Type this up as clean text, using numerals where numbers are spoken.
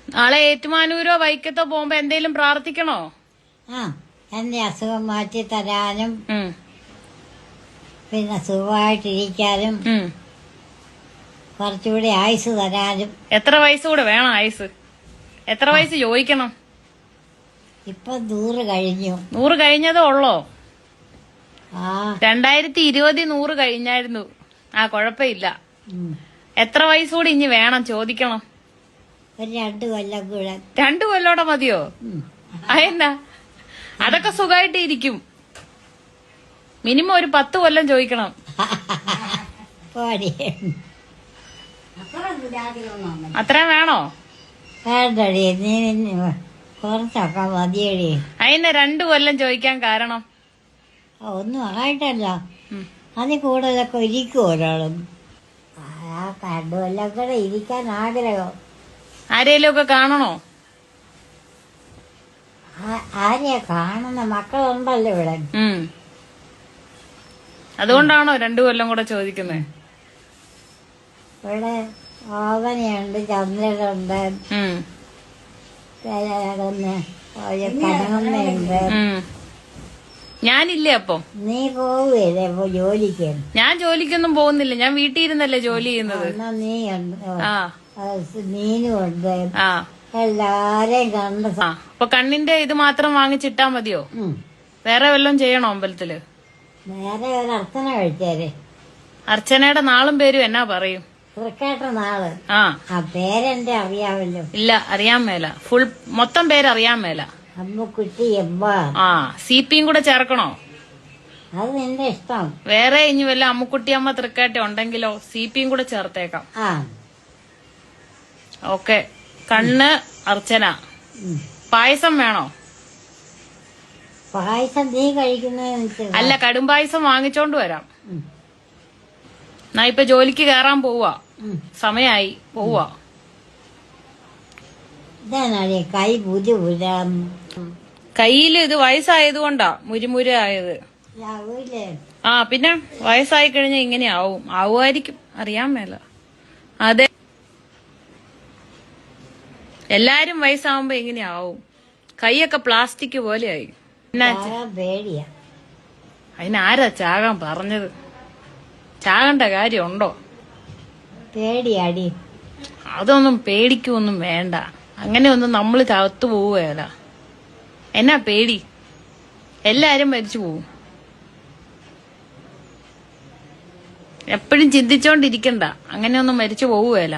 നാളെ ഏറ്റുമാനൂരോ വൈക്കത്തോ പോകുമ്പോ എന്തേലും പ്രാർത്ഥിക്കണോ? ആ എന്റെ അസുഖം മാറ്റി തരാനും ഉം. പിന്നെ സുഖമായിട്ടിരിക്കാനും ഉം. കുറച്ചുകൂടി ആയുസ് തരാനും. എത്ര വയസ്സ് കൂടെ വേണം ആയുസ്? എത്ര വയസ്സ് ചോദിക്കണം? ഇപ്പൊ 100 കഴിഞ്ഞു. 100 കഴിഞ്ഞതേ ഉള്ളോ? ആ 2020 100 കഴിഞ്ഞായിരുന്നു. ആ കൊഴപ്പില്ല. ഉം. എത്ര വയസ്സുകൂടി ഇനി വേണം ചോദിക്കണം? ഒരു 2 കൊല്ലം കൂടെ. 2 കൊല്ലോടെ മതിയോ? ഉം. അതെന്നാ? അതൊക്കെ സുഖമായിട്ട് ഇരിക്കും. മിനിമം ഒരു 10 കൊല്ലം ചോദിക്കണം. പോടി. അത്രയും വേണോ? വേണ്ടടി, നീ കുറച്ചൊക്കെ മതിയടി. അതിനെ 2 കൊല്ലം ചോദിക്കാൻ കാരണം? ഒന്നും ആയിട്ടല്ല, ഉം. അതിൽ കൂടുതലൊക്കെ ഇരിക്കും ഒരാളും. ആ 2 കൊല്ലം കൂടെ ഇരിക്കാൻ ആഗ്രഹം. ആരേലും ഒക്കെ കാണണോ? ആരെയാ കാണുന്ന? മക്കളുണ്ടല്ലോ ഇവിടെ. ഉം. അതുകൊണ്ടാണോ 2 കൊല്ലം കൂടെ ചോദിക്കുന്നത്? ഇവിടെ ഓവനയുണ്ട്, ചന്ദ്രനുണ്ട്, ഉം. കനകമ്മയുണ്ട്. ഉം. ഞാനില്ലേ അപ്പം? നീ പോവുകയല്ലേ ഇപ്പൊ ജോലിക്ക്? ഞാൻ ജോലിക്കൊന്നും പോകുന്നില്ല. ഞാൻ വീട്ടിൽ ഇരുന്നല്ലേ ജോലി ചെയ്യുന്നത്. എന്നാ നീ ഉണ്ട്, ആ നീനും ഉണ്ട്, ആ എല്ലാരെയും കണ്ട്. ആ. അപ്പൊ കണ്ണിന്റെ ഇത് മാത്രം വാങ്ങിച്ചിട്ടാ മതിയോ? വേറെ വല്ലതും ചെയ്യണോ അമ്പലത്തില്? നേരെ ഒരു അർച്ചന കഴിച്ചേരെ. അർച്ചനയുടെ നാളും പേരും എന്നാ പറയും? തൃക്കേട്ട നാള്. ആ പേരെന്റെ അറിയാമല്ലോ. ഇല്ല, അറിയാൻ മേല. മൊത്തം പേരറിയാൻ മേല. അമ്മുക്കുട്ടി എമ്മ. ആ സിപിയും കൂടെ ചേർക്കണോ? അത് നിന്റെ ഇഷ്ടം. വേറെ ഇനി വല്ല അമ്മുക്കുട്ടിയമ്മ തൃക്കേട്ട ഉണ്ടെങ്കിലോ സിപിയും കൂടെ ചേർത്തേക്കാം. ആ ഓക്കെ. കണ്ണ് അർച്ചന. പായസം വേണോ? പായസം നീ കഴിക്കുന്ന? അല്ല, കടും പായസം വാങ്ങിച്ചോണ്ട് വരാം. ഞാൻ ഇപ്പൊ ജോലിക്ക് കേറാൻ പോവാ. സമയായി, പോവാ. ഇതാണേ കൈ പുതിയ കയ്യില് ഇത് വയസ്സായതുകൊണ്ടാ മുരുമുര ആയത്. ആ പിന്നെ വയസ്സായി കഴിഞ്ഞാൽ ഇങ്ങനെ ആവുമായിരിക്കും, അറിയാൻ മേല. അതെ, എല്ലാരും വയസ്സാവുമ്പോ ഇങ്ങനെ ആവും. കൈയൊക്കെ പ്ലാസ്റ്റിക് പോലെയായി. പേടിയാ. അതിനാരാ ചാകാൻ പറഞ്ഞത്? ചാകേണ്ട കാര്യമുണ്ടോ? പേടിയാടി. അതൊന്നും പേടിക്കൊന്നും വേണ്ട. അങ്ങനെയൊന്നും നമ്മള് ചത്തു പോവുകയല്ല. എന്നാ പേടി? എല്ലാരും മരിച്ചു പോവും. എപ്പോഴും ചിന്തിച്ചോണ്ടിരിക്കണ്ട, അങ്ങനെയൊന്നും മരിച്ചു പോവുകയല്ല.